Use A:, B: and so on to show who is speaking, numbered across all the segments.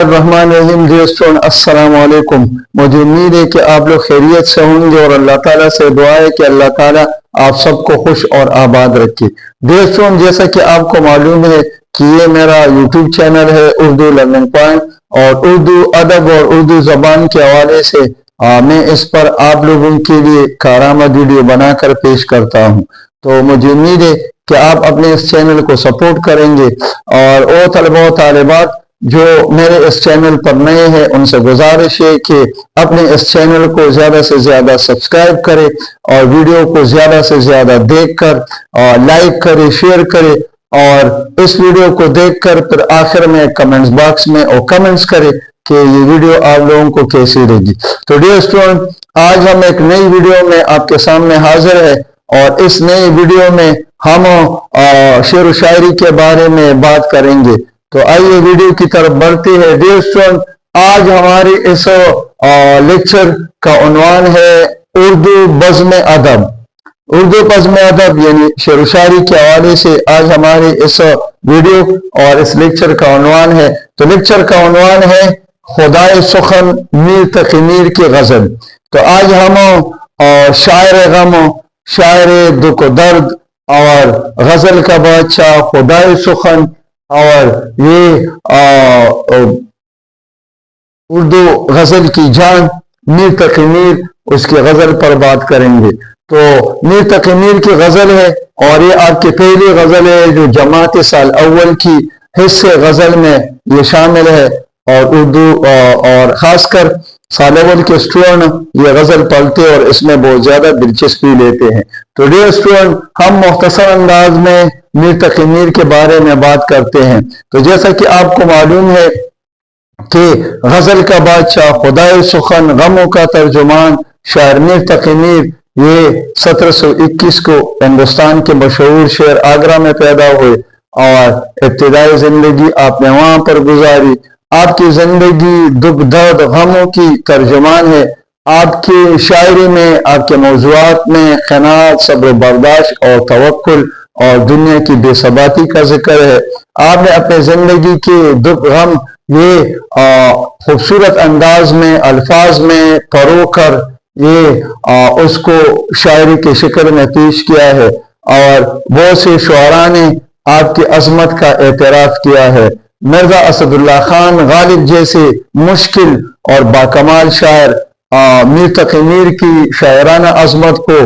A: الرحمن الرحیم دوستوں السلام علیکم۔ مجھے امید ہے کہ آپ لوگ خیریت سے ہوں گے اور اللہ تعالیٰ سے دعا ہے کہ اللہ تعالیٰ آپ سب کو خوش اور آباد رکھے۔ دوستوں جیسا کہ آپ کو معلوم ہے کہ یہ میرا یوٹیوب چینل ہے اردو لرننگ پوائنٹ، اور اردو ادب اور اردو زبان کے حوالے سے میں اس پر آپ لوگوں کے لیے کارآمد ویڈیو بنا کر پیش کرتا ہوں۔ تو مجھے امید ہے کہ آپ اپنے اس چینل کو سپورٹ کریں گے، اور وہ طلبہ و طالبات جو میرے اس چینل پر نئے ہیں ان سے گزارش ہے کہ اپنے اس چینل کو زیادہ سے زیادہ سبسکرائب کرے اور ویڈیو کو زیادہ سے زیادہ دیکھ کر لائک کرے، شیئر کرے، اور اس ویڈیو کو دیکھ کر پھر آخر میں کمنٹس باکس میں کمنٹس کرے کہ یہ ویڈیو آپ لوگوں کو کیسی لگی۔ تو ڈیئر اسٹوڈنٹ، آج ہم ایک نئی ویڈیو میں آپ کے سامنے حاضر ہے، اور اس نئی ویڈیو میں ہم شعر و شاعری کے بارے میں بات کریں گے۔ تو آئیے ویڈیو کی طرف بڑھتے ہیں۔ ڈیئر اسٹوڈنٹ، آج ہماری اس لیکچر کا عنوان ہے اردو بزم ادب۔ اردو بزم ادب یعنی شعر و شاعری کے حوالے سے آج ہماری اس ویڈیو اور اس لیکچر کا عنوان ہے۔ تو لیکچر کا عنوان ہے خدائے سخن میر تقی میر کی غزل۔ تو آج ہم شاعر غم، شاعر دکھ و درد اور غزل کا بادشاہ خدائے سخن اور یہ اردو غزل کی جان میر تقی میر، اس کی غزل پر بات کریں گے۔ تو میر تقی میر کی غزل ہے، اور یہ آپ کی پہلی غزل ہے جو جماعت سال اول کی حصے غزل میں یہ شامل ہے، اور اردو اور خاص کر سال اول کے اسٹوڈنٹ یہ غزل پڑھتے اور اس میں بہت زیادہ دلچسپی لیتے ہیں۔ تو ڈیئر اسٹوڈنٹ، ہم مختصر انداز میں میر تقی میر کے بارے میں بات کرتے ہیں۔ تو جیسا کہ آپ کو معلوم ہے کہ غزل کا بادشاہ، خدائے سخن، غموں کا ترجمان شاعر میر تقی میر، یہ 1721 کو ہندوستان کے مشہور شہر آگرہ میں پیدا ہوئے، اور ابتدائی زندگی آپ نے وہاں پر گزاری۔ آپ کی زندگی دکھ درد غموں کی ترجمان ہے۔ آپ کی شاعری میں، آپ کے موضوعات میں قناعت، صبر و برداشت اور توکل اور دنیا کی بے ثباتی کا ذکر ہے۔ آپ نے اپنے زندگی کے دکھ غم یہ خوبصورت انداز میں، الفاظ میں پرو کر یہ اس کو شاعری کے شکل میں پیش کیا ہے، اور بہت سے شعراء نے آپ کی عظمت کا اعتراف کیا ہے۔ مرزا اسد اللہ خان غالب جیسے مشکل اور باکمال شاعر میر تقی میر کی شاعرانہ عظمت کو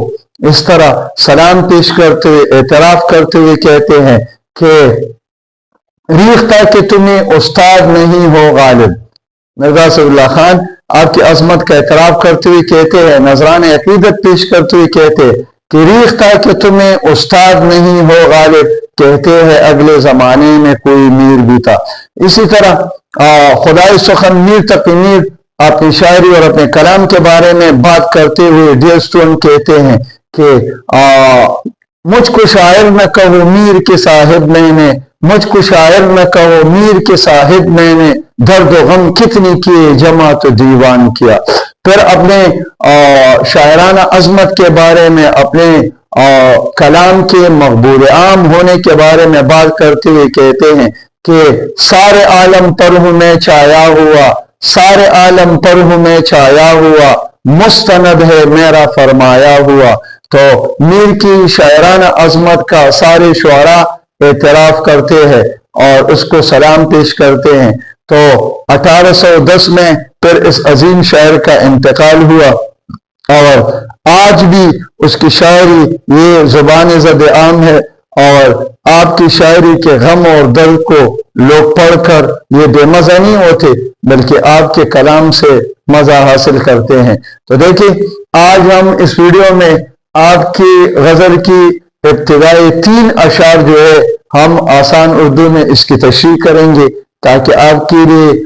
A: اس طرح سلام پیش کرتے ہوئے، اعتراف کرتے ہوئے کہتے ہیں کہ ریختہ کہ تمہیں استاد نہیں ہو غالب۔ مرزا اسد اللہ خان آپ کی عظمت کا اعتراف کرتے ہوئے کہتے ہیں، نذران عقیدت پیش کرتے ہوئے کہتے ہیں کہ ریختہ کہ تمہیں استاد نہیں ہو غالب، کہتے ہیں اگلے زمانے میں کوئی میر بھی تھا۔ اسی طرح خدائے سخن میر تقی میر اپنی شاعری اور اپنے کلام کے بارے میں بات کرتے ہوئے ڈیئر اسٹوڈنٹ کہتے ہیں کہ مجھ کو شاعر نہ کہو میر کے صاحب میں نے، مجھ کو شاعر نہ کہو میر کے صاحب میں نے، درد و غم کتنی کیے جمع تو دیوان کیا۔ پھر اپنے شاعرانہ عظمت کے بارے میں، اپنے کلام کے مقبول عام ہونے کے بارے میں بات کرتے ہوئے کہتے ہیں کہ سارے عالم پر ہوں میں چھایا ہوا، سارے عالم پر ہوں میں چھایا ہوا، مستند ہے میرا فرمایا ہوا۔ تو میر کی شاعرانہ عظمت کا سارے شعراء اعتراف کرتے ہیں اور اس کو سلام پیش کرتے ہیں۔ تو 1810 میں پھر اس عظیم شاعر کا انتقال ہوا، اور آج بھی اس کی شاعری یہ زبان زد عام ہے، اور آپ کی شاعری کے غم اور درد کو لوگ پڑھ کر یہ بے مزہ نہیں ہوتے، بلکہ آپ کے کلام سے مزہ حاصل کرتے ہیں۔ تو دیکھیں، آج ہم اس ویڈیو میں آپ کی غزل کی ابتدائی 3 اشعار جو ہے ہم آسان اردو میں اس کی تشریح کریں گے، تاکہ آپ کے لیے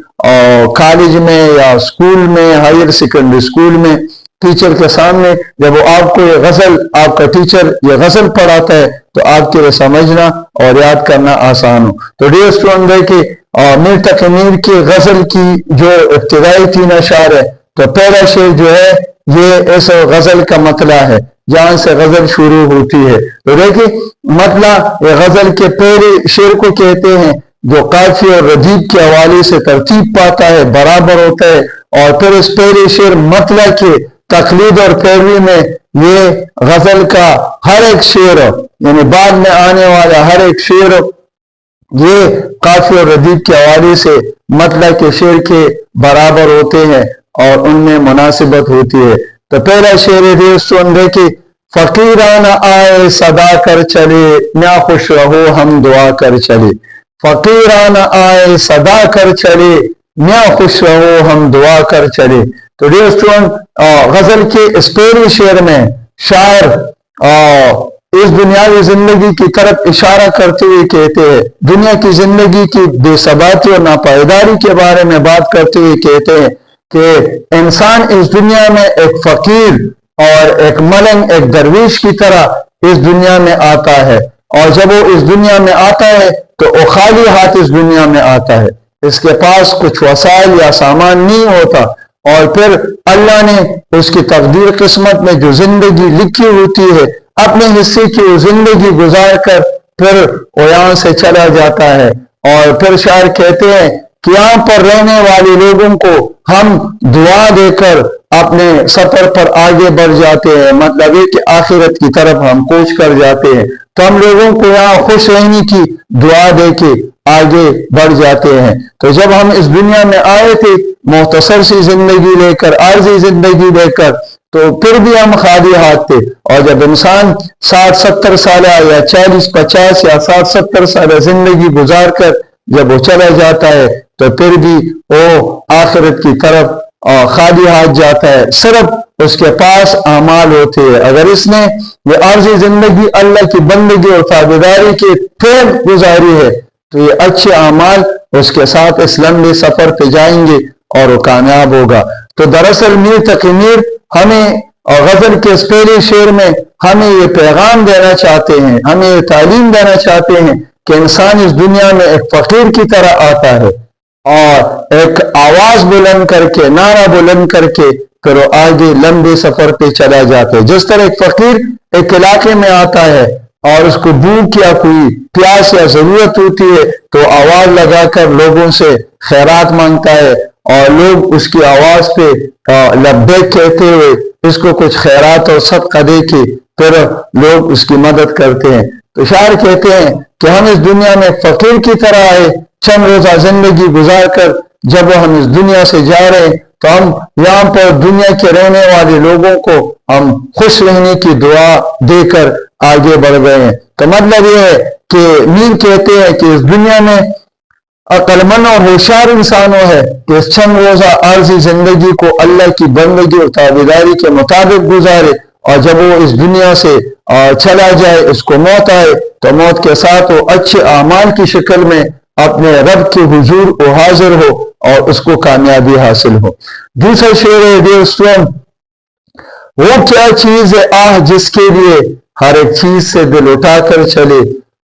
A: کالج میں یا اسکول میں، ہائر سیکنڈری اسکول میں ٹیچر کے سامنے جب وہ آپ کو یہ غزل، آپ کا ٹیچر یہ غزل پڑھاتا ہے تو آپ کے لیے سمجھنا اور یاد کرنا آسان ہو۔ تو ڈیئر اسٹوڈنٹ دیکھیں، میر تقی میر کی غزل کی جو ابتدائی 3 اشعار ہے، تو پہلا شعر جو ہے یہ اس غزل کا مطلع ہے، جہاں سے غزل شروع ہوتی ہے۔ تو دیکھیں مطلع، یہ غزل کے پہلے شعر کو کہتے ہیں جو قافی اور ردیف کے حوالے سے ترتیب پاتا ہے، برابر ہوتا ہے، اور پھر اس پہلے شعر مطلع کے تقلید اور پیروی میں یہ غزل کا ہر ایک شعر یعنی بعد میں آنے والا ہر ایک شعر یہ قافی اور ردیف کے حوالے سے مطلع کے شعر کے برابر ہوتے ہیں اور ان میں مناسبت ہوتی ہے۔ تو پہلا شعر دوستوں دیکھیں، فقیرانہ آئے صدا کر چلے، میاں خوش رہو ہم دعا کر چلے۔ فقیرانہ آئے صدا کر چلے، میاں خوش رہو ہم دعا کر چلے۔ تو دوستوں غزل کے اس پہلے شعر میں شاعر اس دنیاوی زندگی کی طرف اشارہ کرتے ہوئے کہتے ہیں، دنیا کی زندگی کی بے ثباتی اور ناپائیداری کے بارے میں بات کرتے ہوئے کہتے ہیں کہ انسان اس دنیا میں ایک فقیر اور ایک ملنگ، ایک درویش کی طرح اس دنیا میں آتا ہے، اور جب وہ اس دنیا میں آتا ہے تو وہ خالی ہاتھ اس دنیا میں آتا ہے، اس کے پاس کچھ وسائل یا سامان نہیں ہوتا، اور پھر اللہ نے اس کی تقدیر قسمت میں جو زندگی لکھی ہوتی ہے اپنے حصے کی وہ زندگی گزار کر پھر وہ یہاں سے چلا جاتا ہے۔ اور پھر شاعر کہتے ہیں کہ یہاں پر رہنے والے لوگوں کو ہم دعا دے کر اپنے سفر پر آگے بڑھ جاتے ہیں، مطلب یہ کہ آخرت کی طرف ہم کوچ کر جاتے ہیں، تو ہم لوگوں کو یہاں خوش رہنے کی دعا دے کے آگے بڑھ جاتے ہیں۔ تو جب ہم اس دنیا میں آئے تھے مختصر سی زندگی لے کر، عارضی زندگی لے کر، تو پھر بھی ہم خالی ہاتھ تھے، اور جب انسان 60-70 سالہ یا 40-50 یا 60-70 سالہ زندگی گزار کر جب وہ چلا جاتا ہے تو پھر بھی وہ آخرت کی طرف خالی ہاتھ جاتا ہے، صرف اس کے پاس اعمال ہوتے ہیں۔ اگر اس نے یہ عارضی زندگی اللہ کی بندگی اور تابعداری کے پھر گزاری ہے تو یہ اچھے اعمال اس کے ساتھ اس لمبے سفر پہ جائیں گے اور وہ کامیاب ہوگا۔ تو دراصل میر تقی میر ہمیں غزل کے اس پہلے شعر میں ہمیں یہ پیغام دینا چاہتے ہیں، ہمیں یہ تعلیم دینا چاہتے ہیں کہ انسان اس دنیا میں ایک فقیر کی طرح آتا ہے اور ایک آواز بلند کر کے، نعرہ بلند کر کے پھر وہ آگے لمبے سفر پہ چلا جاتا ہے۔ جس طرح ایک فقیر ایک علاقے میں آتا ہے اور اس کو بھوک یا کوئی پیاس یا ضرورت ہوتی ہے تو آواز لگا کر لوگوں سے خیرات مانگتا ہے، اور لوگ اس کی آواز پہ لبیک کہتے ہوئے اس کو کچھ خیرات اور صدقہ دے کے پھر لوگ اس کی مدد کرتے ہیں۔ تو شاعر کہتے ہیں کہ ہم اس دنیا میں فقیر کی طرح آئے، چند روزہ زندگی گزار کر جب ہم اس دنیا سے جا رہے ہیں تو ہم یہاں پر دنیا کے رہنے والے لوگوں کو ہم خوش رہنے کی دعا دے کر آگے بڑھ گئے ہیں۔ تو مطلب یہ ہے کہ میر کہتے ہیں کہ اس دنیا میں عقل مند اور ہوشیار انسانوں ہے کہ اس چند روزہ عارضی زندگی کو اللہ کی بندگی اور تابعداری کے مطابق گزارے، اور جب وہ اس دنیا سے چلا جائے، اس کو موت آئے تو موت کے ساتھ وہ اچھے اعمال کی شکل میں اپنے رب کے حضور وہ حاضر ہو اور اس کو کامیابی حاصل ہو۔ دوسرا شعر ہے دوستوں، وہ کیا چیز ہے آہ جس کے لیے ہر ایک چیز سے دل اٹھا کر چلے،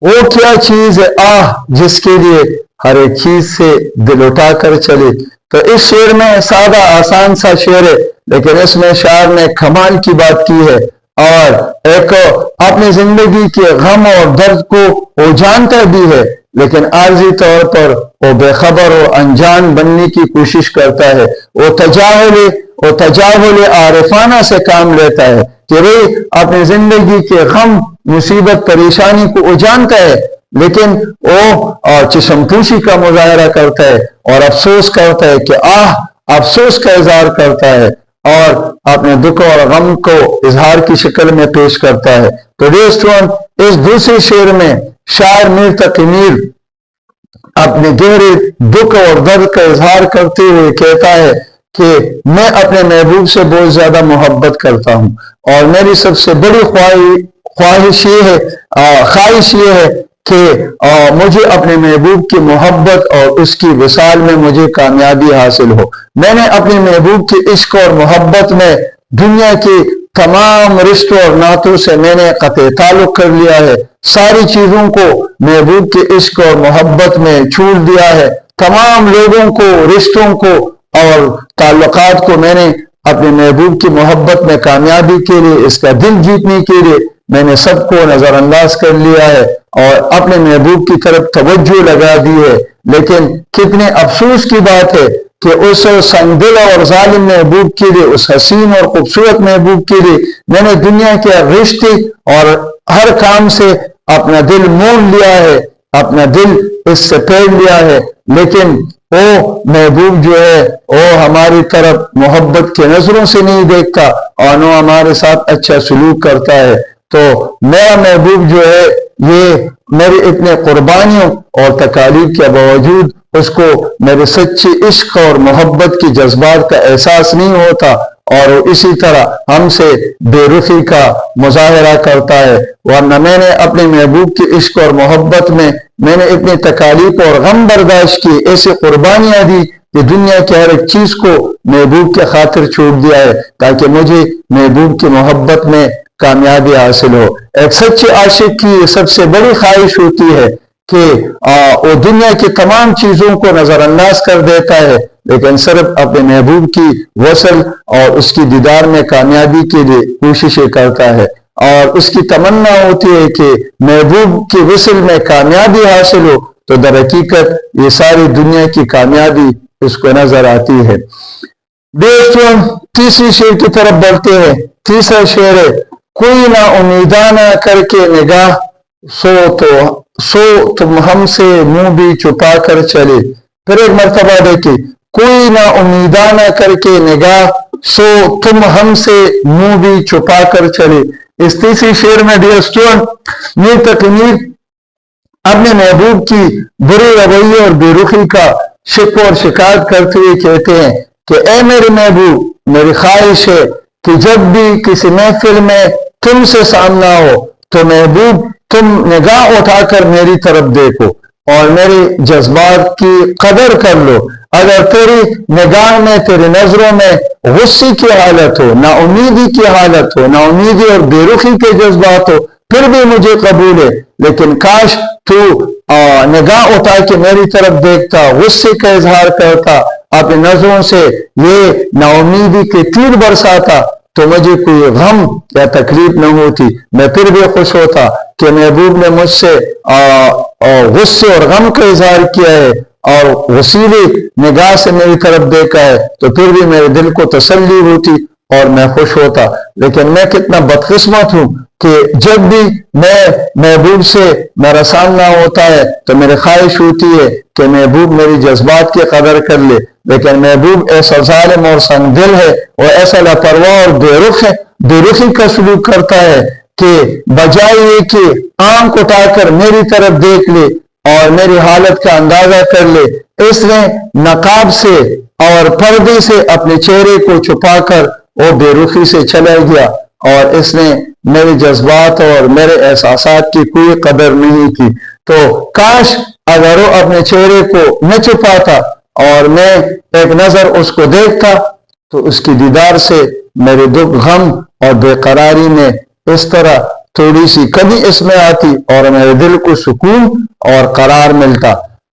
A: وہ کیا چیز ہے آہ جس کے لیے ہر ایک چیز سے دل اٹھا کر چلے۔ تو اس شعر میں سادہ آسان سا شعر ہے، لیکن اس میں شاعر نے کمال کی بات کی ہے، اور ایک اپنی زندگی کے غم اور درد کو وہ جانتا بھی ہے لیکن عارضی طور پر وہ بے خبر و انجان بننے کی کوشش کرتا ہے۔ وہ تجاہل عارفانہ سے کام لیتا ہے کہ وہ اپنی زندگی کے غم مصیبت پریشانی کو وہ جانتا ہے، لیکن وہ چشم پوشی کا مظاہرہ کرتا ہے اور افسوس کرتا ہے کہ افسوس کا اظہار کرتا ہے اور اپنے دکھ اور غم کو اظہار کی شکل میں پیش کرتا ہے۔ تو دوستوں اس دوسرے شعر میں شاعر میر تقی میر اپنے گہرے دکھ اور درد کا اظہار کرتے ہوئے کہتا ہے کہ میں اپنے محبوب سے بہت زیادہ محبت کرتا ہوں، اور میری سب سے بڑی خواہش یہ ہے کہ مجھے اپنے محبوب کی محبت اور اس کی وصال میں مجھے کامیابی حاصل ہو۔ میں نے اپنے محبوب کے عشق اور محبت میں دنیا کی تمام رشتوں اور ناتوں سے میں نے قطع تعلق کر لیا ہے، ساری چیزوں کو محبوب کے عشق اور محبت میں چھوڑ دیا ہے، تمام لوگوں کو، رشتوں کو اور تعلقات کو میں نے اپنے محبوب کی محبت میں کامیابی کے لیے، اس کا دل جیتنے کے لیے میں نے سب کو نظر انداز کر لیا ہے اور اپنے محبوب کی طرف توجہ لگا دی ہے۔ لیکن کتنے افسوس کی بات ہے کہ اس سنگ دل اور ظالم محبوب کے لیے، اس حسین اور خوبصورت محبوب کے لیے میں نے دنیا کے رشتے اور ہر کام سے اپنا دل مول لیا ہے، اپنا دل اس سے پھیر لیا ہے، لیکن وہ محبوب جو ہے وہ ہماری طرف محبت کے نظروں سے نہیں دیکھتا اور وہ ہمارے ساتھ اچھا سلوک کرتا ہے۔ تو میرا محبوب جو ہے یہ میری اتنے قربانیوں اور تکالیف کے باوجود اس کو میرے سچے عشق اور محبت کی جذبات کا احساس نہیں ہوتا اور وہ اسی طرح ہم سے بے رخی کا مظاہرہ کرتا ہے۔ ورنہ میں نے اپنے محبوب کی عشق اور محبت میں نے اتنی تکالیف اور غم برداشت کی، ایسی قربانیاں دی کہ دنیا کے ہر ایک چیز کو محبوب کے خاطر چھوڑ دیا ہے تاکہ مجھے محبوب کی محبت میں کامیابی حاصل ہو۔ ایک سچے عاشق کی سب سے بڑی خواہش ہوتی ہے کہ وہ دنیا کی تمام چیزوں کو نظر انداز کر دیتا ہے لیکن صرف اپنے محبوب کی وصل اور اس کی دیدار میں کامیابی کے لیے کوششیں کرتا ہے اور اس کی تمنا ہوتی ہے کہ محبوب کی وصل میں کامیابی حاصل ہو تو در حقیقت یہ ساری دنیا کی کامیابی اس کو نظر آتی ہے۔ دوستوں، تیسری شعر کی طرف بڑھتے ہیں۔ تیسرا شعر ہے، کوئی نا امیدانہ کر کے نگاہ سو تم ہم سے منہ بھی چھپا کر چلے۔ پھر ایک مرتبہ دیکھیں، کوئی نا امیدانہ کر کے نگاہ سو تم ہم سے منہ بھی چھپا کر چلے۔ اس تیسری شعر میں میر تقی میر اپنے محبوب کی برے رویے اور بے رخی کا شکوہ اور شکایت کرتے ہوئے کہتے ہیں کہ اے میرے محبوب، میری خواہش ہے کہ جب بھی کسی محفل میں تم سے سامنا ہو تو محبوب تم نگاہ اٹھا کر میری طرف دیکھو اور میرے جذبات کی قدر کر لو۔ اگر تیری نگاہ میں، تیری نظروں میں غصے کی حالت ہو، نا امیدی کی حالت ہو، نا امیدی اور بے رخی کے جذبات ہو، پھر بھی مجھے قبول ہے، لیکن کاش تو نگاہ اٹھا کے میری طرف دیکھتا، غصے کا اظہار کرتا، اپنی نظروں سے یہ نا امیدی کے تیر برساتا تو مجھے کوئی غم یا تکلیف نہ ہوتی، میں پھر بھی خوش ہوتا کہ محبوب نے مجھ سے غصے اور غم کا اظہار کیا ہے اور وسیلے نگاہ سے میری طرف دیکھا ہے تو پھر بھی میرے دل کو تسلی ہوتی اور میں خوش ہوتا۔ لیکن میں کتنا بدقسمت ہوں کہ جب بھی میں محبوب سے میرا سامنا ہوتا ہے تو میری خواہش ہوتی ہے کہ محبوب میری جذبات کی قدر کر لے، لیکن محبوب ایسا ظالم اور سنگ دل ہے اور ایسا لاپرواہ اور بے رخی کا سلوک کرتا ہے کہ بجائے یہ کہ آنکھ اٹھا کر میری طرف دیکھ لے اور میری حالت کا اندازہ کر لے، اس نے نقاب سے اور پردے سے اپنے چہرے کو چھپا کر وہ بے رخی سے چلا گیا اور اس نے میرے جذبات اور میرے احساسات کی کوئی قدر نہیں کی۔ تو کاش اگر وہ اپنے چہرے کو نہ چھپاتا اور میں ایک نظر اس کو دیکھتا تو اس کی دیدار سے میرے دکھ، غم اور بے قراری میں اس طرح تھوڑی سی کمی اس میں آتی اور میرے دل کو سکون اور قرار ملتا۔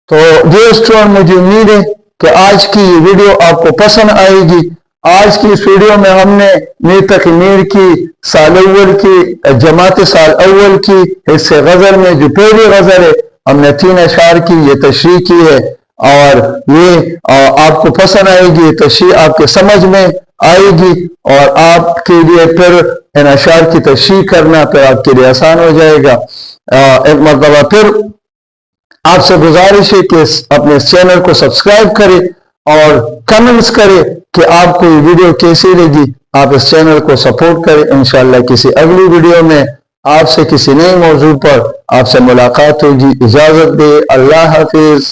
A: تو دوستوں، مجھے امید ہے کہ آج کی یہ ویڈیو آپ کو پسند آئے گی۔ آج کی اس ویڈیو میں ہم نے میر تقی میر کی سال اول کی جماعت سال اول کی حصے غزل میں جو پہلی غزل ہے ہم نے 3 اشعار کی یہ تشریح کی ہے اور یہ آپ کو پسند آئے گی، یہ تشریح آپ کے سمجھ میں آئے گی اور آپ کے لیے پھر ان اشعار کی تشریح کرنا پھر آپ کے لیے آسان ہو جائے گا۔ ایک مرتبہ پھر آپ سے گزارش ہے کہ اپنے اس چینل کو سبسکرائب کریں اور کمنٹس کریں کہ آپ کو یہ ویڈیو کیسی لگی۔ آپ اس چینل کو سپورٹ کریں۔ انشاءاللہ کسی اگلی ویڈیو میں آپ سے کسی نئے موضوع پر آپ سے ملاقات ہوگی۔ اجازت دے، اللہ حافظ۔